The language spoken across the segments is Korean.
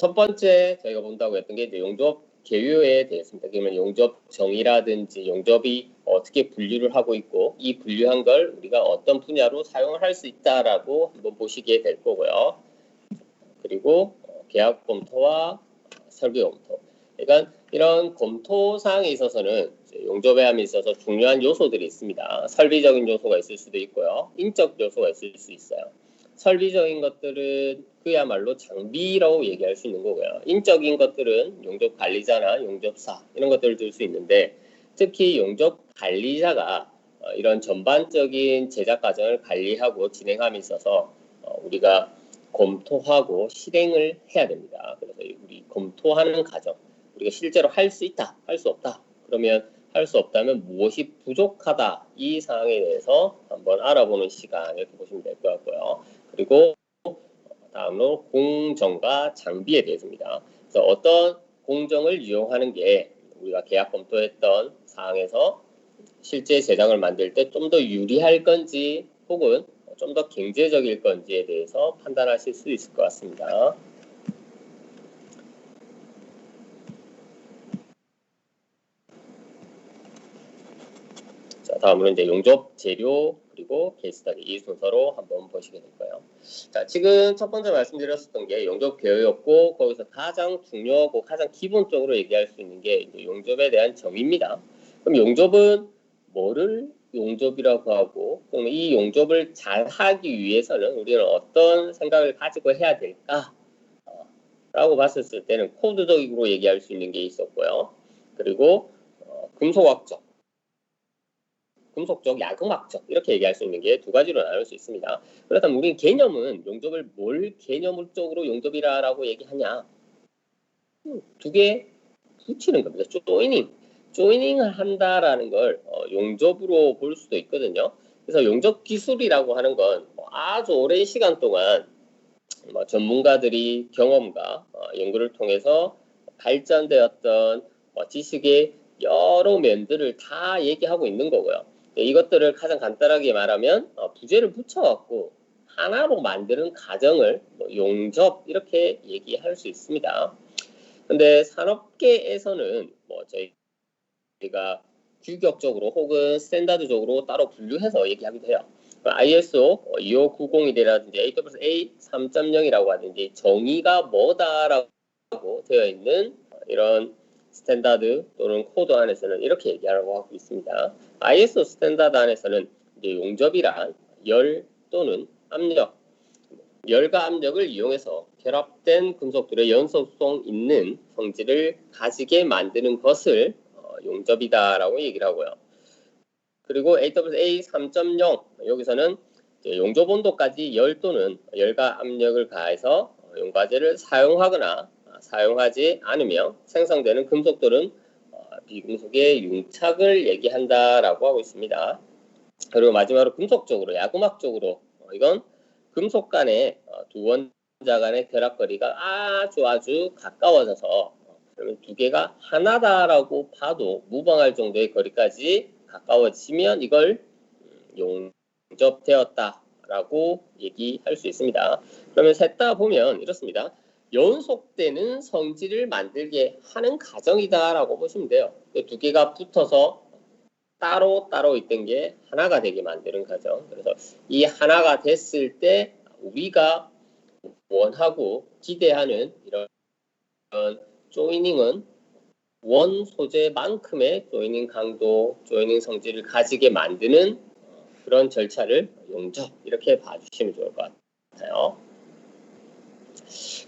첫 번째 저희가 본다고 했던 게 이제 용접 개요에 대해서입니다. 그러면 용접 정의라든지 용접이 어떻게 분류를 하고 있고 이 분류한 걸 우리가 어떤 분야로 사용을 할 수 있다라고 한번 보시게 될 거고요. 그리고 계약 검토와 설계 검토. 그러니까 이런 검토 사항에 있어서는 용접에 함에 있어서 중요한 요소들이 있습니다. 설비적인 요소가 있을 수도 있고요. 인적 요소가 있을 수 있어요. 설비적인 것들은 그야말로 장비라고 얘기할 수 있는 거고요. 인적인 것들은 용접 관리자나 용접사 이런 것들을 들 수 있는데 특히 용접 관리자가 이런 전반적인 제작 과정을 관리하고 진행함에 있어서 우리가 검토하고 실행을 해야 됩니다. 그래서 우리 검토하는 과정, 우리가 실제로 할 수 있다, 할 수 없다. 그러면 할 수 없다면 무엇이 부족하다 이 사항에 대해서 한번 알아보는 시간 이렇게 보시면 될 것 같고요. 그리고 다음으로 공정과 장비에 대해서입니다. 그래서 어떤 공정을 이용하는 게 우리가 계약 검토했던 사항에서 실제 제작을 만들 때 좀 더 유리할 건지 혹은 좀 더 경제적일 건지에 대해서 판단하실 수 있을 것 같습니다. 자, 다음으로 이제 용접 재료 그리고 케이스 스터디 이 순서로 한번 보시게 될 거예요. 자, 지금 첫 번째 말씀드렸었던 게 용접 개요였고 거기서 가장 중요하고 가장 기본적으로 얘기할 수 있는 게 이제 용접에 대한 정의입니다. 그럼 용접은 뭐를 용접이라고 하고 그럼 이 용접을 잘 하기 위해서는 우리는 어떤 생각을 가지고 해야 될까? 라고 봤을 때는 코드적으로 얘기할 수 있는 게 있었고요. 그리고 금속학적, 야금학적 이렇게 얘기할 수 있는 게 두 가지로 나눌 수 있습니다. 그렇다면 우리 개념은 용접을 뭘 개념적으로 용접이라고 얘기하냐? 두 개 붙이는 겁니다. 조이닝을 한다라는 걸 용접으로 볼 수도 있거든요. 그래서 용접 기술이라고 하는 건 아주 오랜 시간 동안 전문가들이 경험과 연구를 통해서 발전되었던 지식의 여러 면들을 다 얘기하고 있는 거고요. 이것들을 가장 간단하게 말하면 부재를 붙여갖고 하나로 만드는 과정을 용접 이렇게 얘기할 수 있습니다. 근데 산업계에서는 저희가 규격적으로 혹은 스탠다드적으로 따로 분류해서 얘기하기도 해요. ISO 25901이라든지 AWS 3.0이라고 하든지 정의가 뭐다라고 되어 있는 이런 스탠다드 또는 코드 안에서는 이렇게 얘기하라고 하고 있습니다. ISO 스탠다드 안에서는 이제 용접이란 열 또는 압력, 열과 압력을 이용해서 결합된 금속들의 연속성 있는 성질을 가지게 만드는 것을 용접이다라고 얘기를 하고요. 그리고 AWS 3.0 여기서는 용접 온도까지 열 또는 열과 압력을 가해서 용과제를 사용하거나 사용하지 않으며 생성되는 금속들은 비금속의 융착을 얘기한다라고 하고 있습니다. 그리고 마지막으로 금속적으로 야구막적으로 이건 금속 간의 두 원자 간의 결합거리가 아주 가까워져서 그러면 두 개가 하나다라고 봐도 무방할 정도의 거리까지 가까워지면 이걸 용접되었다라고 얘기할 수 있습니다. 그러면 셋 다 보면 이렇습니다. 연속되는 성질을 만들게 하는 과정이다라고 보시면 돼요. 두 개가 붙어서 따로 있던 게 하나가 되게 만드는 과정. 그래서 이 하나가 됐을 때 우리가 원하고 기대하는 이런 조이닝은 원 소재만큼의 조이닝 강도, 조이닝 성질을 가지게 만드는 그런 절차를 용접 이렇게 봐주시면 좋을 것 같아요.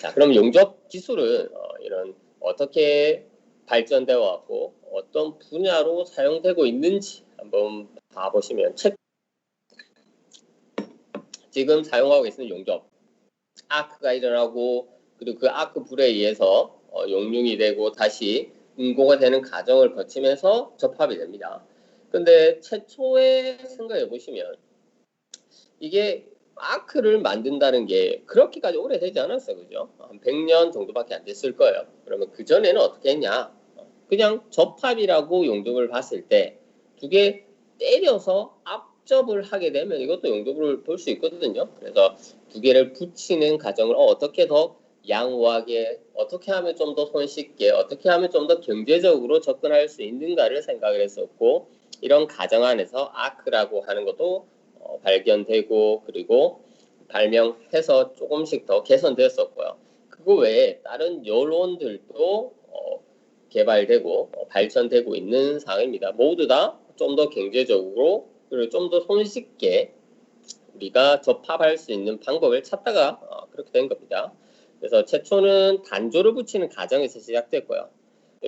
자, 그럼 용접 기술은 이런 어떻게 발전되어 왔고 어떤 분야로 사용되고 있는지 한번 봐보시면 지금 사용하고 계시는 용접 아크가 일어나고 그리고 그 아크 불에 의해서 용융이 되고 다시 응고가 되는 과정을 거치면서 접합이 됩니다. 근데 최초에 생각해 보시면 이게 아크를 만든다는 게 그렇게까지 오래되지 않았어요. 그죠? 한 100년 정도밖에 안 됐을 거예요. 그러면 그전에는 어떻게 했냐? 그냥 접합이라고 용접을 봤을 때 두 개 때려서 압접을 하게 되면 이것도 용접을 볼 수 있거든요. 그래서 두 개를 붙이는 과정을 어떻게 더 양호하게 어떻게 하면 좀 더 손쉽게 어떻게 하면 좀 더 경제적으로 접근할 수 있는가를 생각을 했었고 이런 가정 안에서 아크라고 하는 것도 발견되고 그리고 발명해서 조금씩 더 개선되었었고요. 그거 외에 다른 여론들도 개발되고 발전되고 있는 상황입니다. 모두 다 좀 더 경제적으로 그리고 좀 더 손쉽게 우리가 접합할 수 있는 방법을 찾다가 그렇게 된 겁니다. 그래서 최초는 단조를 붙이는 과정에서 시작됐고요.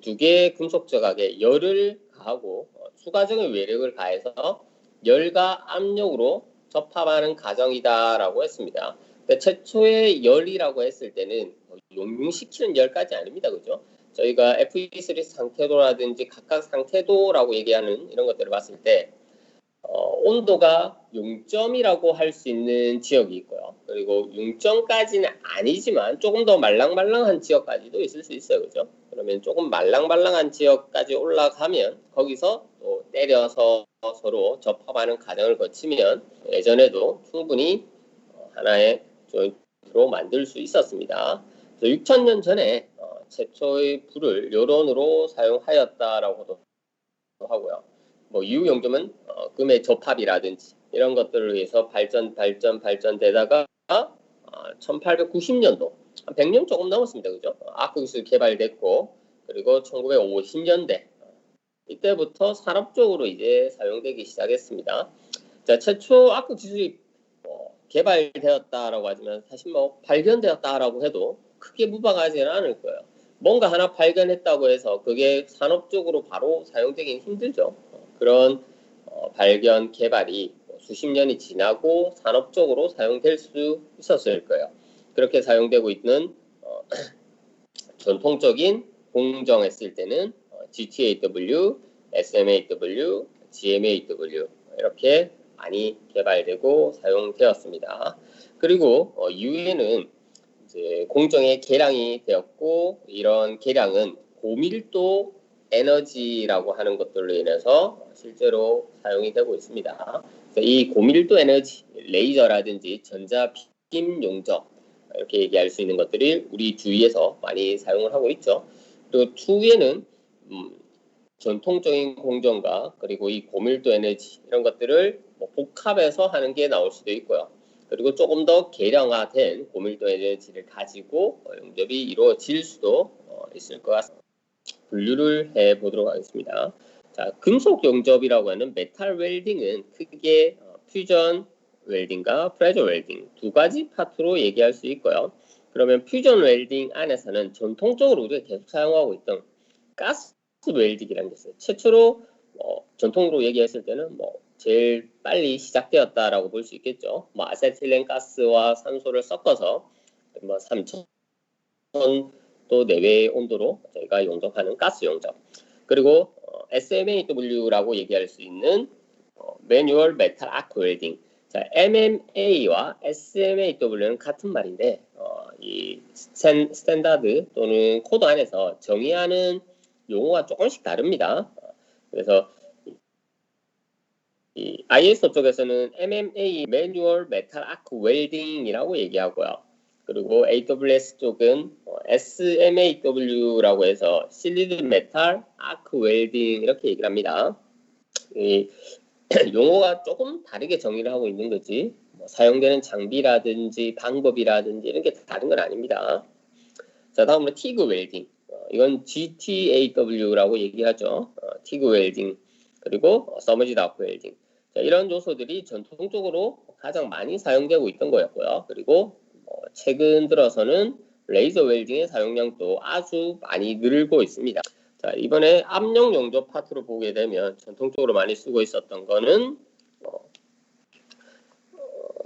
두 개의 금속 조각에 열을 가하고 추가적인 외력을 가해서 열과 압력으로 접합하는 과정이다라고 했습니다. 최초의 열이라고 했을 때는 용융시키는 열까지 아닙니다. 그죠? 저희가 FE3 상태도라든지 각각 상태도라고 얘기하는 이런 것들을 봤을 때 온도가 0점이라고 할 수 있는 지역이 있고요. 그리고 0점까지는 아니지만 조금 더 말랑말랑한 지역까지도 있을 수 있어요. 그죠? 그러면 조금 말랑말랑한 지역까지 올라가면 거기서 또 때려서 서로 접합하는 과정을 거치면 예전에도 충분히 하나의 조인트로 만들 수 있었습니다. 6,000년 전에 최초의 불을 여론으로 사용하였다라고도 하고요. 이후 용점은 금의 접합이라든지 이런 것들을 위해서 발전되다가 1890년도 100년 조금 넘었습니다. 그죠? 아크 기술 개발됐고 그리고 1950년대 이때부터 산업적으로 이제 사용되기 시작했습니다. 자, 최초 아크 기술이 개발되었다라고 하지만 사실 발견되었다라고 해도 크게 무방하지는 않을 거예요. 뭔가 하나 발견했다고 해서 그게 산업적으로 바로 사용되긴 힘들죠. 그런 발견 개발이 수십 년이 지나고 산업적으로 사용될 수 있었을 거예요. 그렇게 사용되고 있는 전통적인 공정했을 때는 GTAW, SMAW, GMAW 이렇게 많이 개발되고 사용되었습니다. 그리고 이후에는 이제 공정의 개량이 되었고 이런 개량은 고밀도 에너지라고 하는 것들로 인해서 실제로 사용이 되고 있습니다. 이 고밀도 에너지, 레이저라든지 전자빔 용접 이렇게 얘기할 수 있는 것들이 우리 주위에서 많이 사용을 하고 있죠. 그리고 추후에는 전통적인 공정과 그리고 이 고밀도 에너지 이런 것들을 복합해서 하는 게 나올 수도 있고요. 그리고 조금 더 개량화된 고밀도 에너지를 가지고 용접이 이루어질 수도 있을 것 같습니다. 분류를 해보도록 하겠습니다. 자, 금속 용접이라고 하는 메탈 웰딩은 크게 퓨전 웰딩과 프레저 웰딩 두 가지 파트로 얘기할 수 있고요. 그러면 퓨전 웰딩 안에서는 전통적으로 우리가 계속 사용하고 있던 가스 웰딩이라는 게 있어요. 최초로 전통으로 얘기했을 때는 제일 빨리 시작되었다라고 볼 수 있겠죠. 아세틸렌 가스와 산소를 섞어서 3,000도 내외의 온도로 저희가 용접하는 가스 용접. 그리고 SMAW라고 얘기할 수 있는 매뉴얼 메탈 아크 웰딩. 자, MMA와 SMAW는 같은 말인데 이 스탠다드 또는 코드 안에서 정의하는 용어가 조금씩 다릅니다. 그래서 이 ISO 쪽에서는 MMA 매뉴얼 메탈 아크 웰딩이라고 얘기하고요. 그리고 AWS 쪽은 SMAW라고 해서 실리드 메탈 아크 웰딩 이렇게 얘기를 합니다. 이 용어가 조금 다르게 정의를 하고 있는 거지 사용되는 장비라든지 방법이라든지 이런 게 다른 건 아닙니다. 자, 다음으로 티그 웰딩. 이건 GTAW라고 얘기하죠. 티그 웰딩 그리고 서머지드 아크 웰딩. 자, 이런 요소들이 전통적으로 가장 많이 사용되고 있던 거였고요. 그리고 최근 들어서는 레이저 웰딩의 사용량도 아주 많이 늘고 있습니다. 자, 이번에 압력 용접 파트로 보게 되면 전통적으로 많이 쓰고 있었던 거는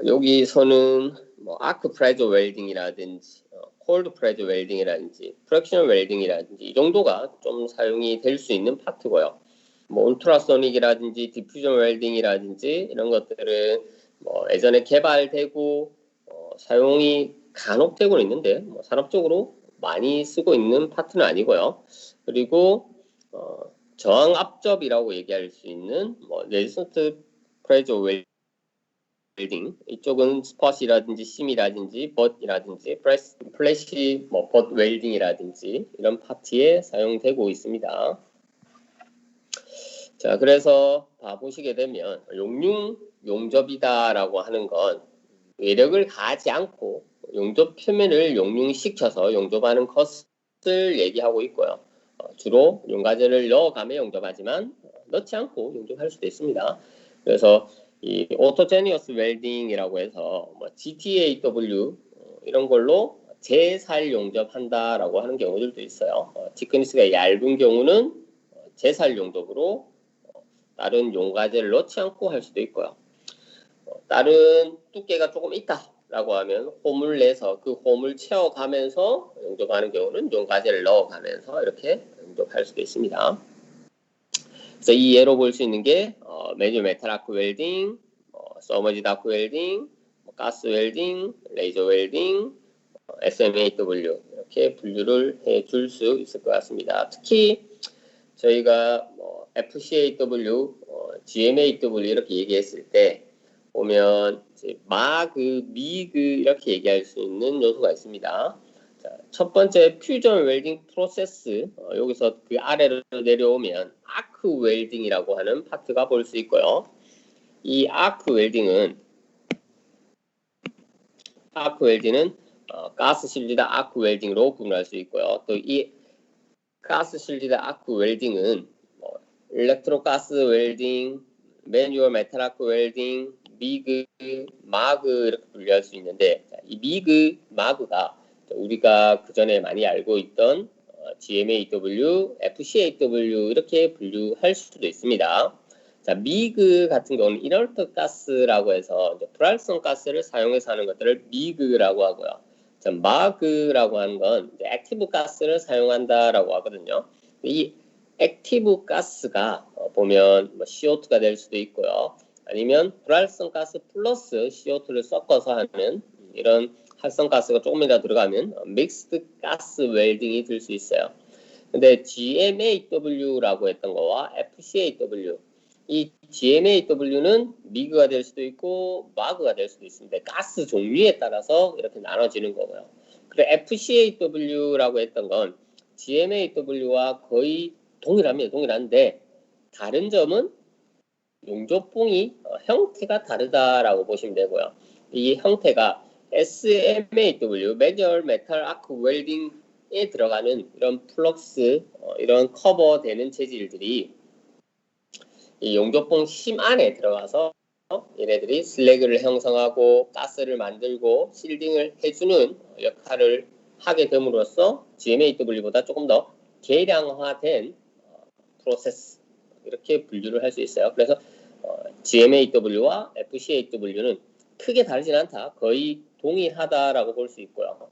여기서는 아크 프레저 웰딩이라든지 콜드 프레저 웰딩이라든지 프랙션 웰딩이라든지 이 정도가 좀 사용이 될 수 있는 파트고요. 울트라소닉이라든지 디퓨전 웰딩이라든지 이런 것들은 예전에 개발되고 사용이 간혹 되고 있는데 산업적으로 많이 쓰고 있는 파트는 아니고요. 그리고 저항 압접이라고 얘기할 수 있는 레지스턴트 프레저 웰딩, 이쪽은 스폿이라든지 심이라든지 벗이라든지 플래시 벗 웰딩이라든지 이런 파트에 사용되고 있습니다. 자, 그래서 봐보시게 되면 용융용접이다라고 하는 건 외력을 가하지 않고 용접 표면을 용융시켜서 용접하는 것을 얘기하고 있고요. 주로 용가제를 넣어가며 용접하지만 넣지 않고 용접할 수도 있습니다. 그래서 이 오토제니어스 웰딩이라고 해서 GTAW 이런 걸로 재살 용접한다라고 하는 경우들도 있어요. 티크니스가 얇은 경우는 재살 용접으로 다른 용가제를 넣지 않고 할 수도 있고요. 다른 두께가 조금 있다라고 하면 홈을 내서 그 홈을 채워가면서 용접하는 경우는 용가제를 넣어가면서 이렇게 용접할 수도 있습니다. 그래서 이 예로 볼 수 있는 게 매뉴얼 메탈 아크 웰딩, 서머지드 아크 웰딩, 가스 웰딩, 레이저 웰딩, SMAW 이렇게 분류를 해줄 수 있을 것 같습니다. 특히 저희가 FCAW, GMAW 이렇게 얘기했을 때 보면 이제 마그, 미그 이렇게 얘기할 수 있는 요소가 있습니다. 자, 첫 번째 퓨전 웰딩 프로세스, 여기서 그 아래로 내려오면 아크 웰딩이라고 하는 파트가 볼 수 있고요. 이 아크 웰딩은 가스 실리드 아크 웰딩으로 구분할 수 있고요. 또 이 가스 실리드 아크 웰딩은 일렉트로 가스 웰딩, 매뉴얼 메탈 아크 웰딩, 미그, 마그 이렇게 분류할 수 있는데 이 미그, 마그가 우리가 그 전에 많이 알고 있던 GMAW, FCAW 이렇게 분류할 수도 있습니다. 자, 미그 같은 경우는 이너트 가스라고 해서 불활성 가스를 사용해서 하는 것들을 미그라고 하고요. 자, 마그라고 하는 건 액티브 가스를 사용한다라고 하거든요. 이 액티브 가스가 보면 CO2가 될 수도 있고요. 아니면 불활성 가스 플러스 CO2를 섞어서 하는 이런 활성가스가 조금이라도 들어가면 믹스드 가스 웰딩이 될 수 있어요. 근데 GMAW라고 했던 거와 FCAW, 이 GMAW는 미그가 될 수도 있고 마그가 될 수도 있습니다. 가스 종류에 따라서 이렇게 나눠지는 거고요. 그리고 FCAW라고 했던 건 GMAW와 거의 동일합니다. 동일한데 다른 점은 용접봉이 형태가 다르다라고 보시면 되고요. 이 형태가 SMAW, 매뉴얼 메탈 아크 웰딩에 들어가는 이런 플럭스, 이런 커버되는 재질들이 이 용접봉 심 안에 들어가서 얘네들이 슬래그를 형성하고 가스를 만들고 실딩을 해주는 역할을 하게 됨으로써 GMAW보다 조금 더 개량화된 프로세스 이렇게 분류를 할 수 있어요. 그래서 GMAW와 FCAW는 크게 다르진 않다. 거의 동일하다라고 볼 수 있고요.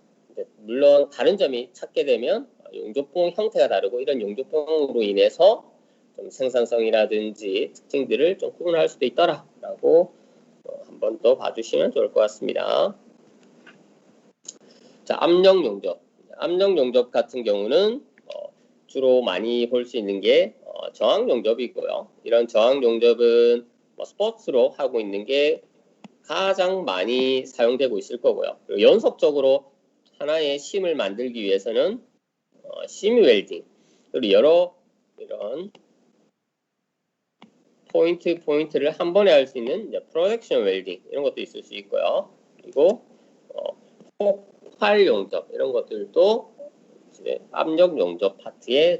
물론 다른 점이 찾게 되면 용접봉 형태가 다르고 이런 용접봉으로 인해서 좀 생산성이라든지 특징들을 좀 구분할 수도 있더라라고 한 번 더 봐주시면 좋을 것 같습니다. 자, 압력 용접. 압력 용접 같은 경우는 주로 많이 볼 수 있는 게 저항 용접이고요. 이런 저항 용접은 스포츠로 하고 있는 게 가장 많이 사용되고 있을 거고요. 그리고 연속적으로 하나의 심을 만들기 위해서는 심 웰딩, 그리고 여러 이런 포인트를 한 번에 할 수 있는 프로젝션 웰딩 이런 것도 있을 수 있고요. 그리고 폭발 용접 이런 것들도 이제 압력 용접 파트에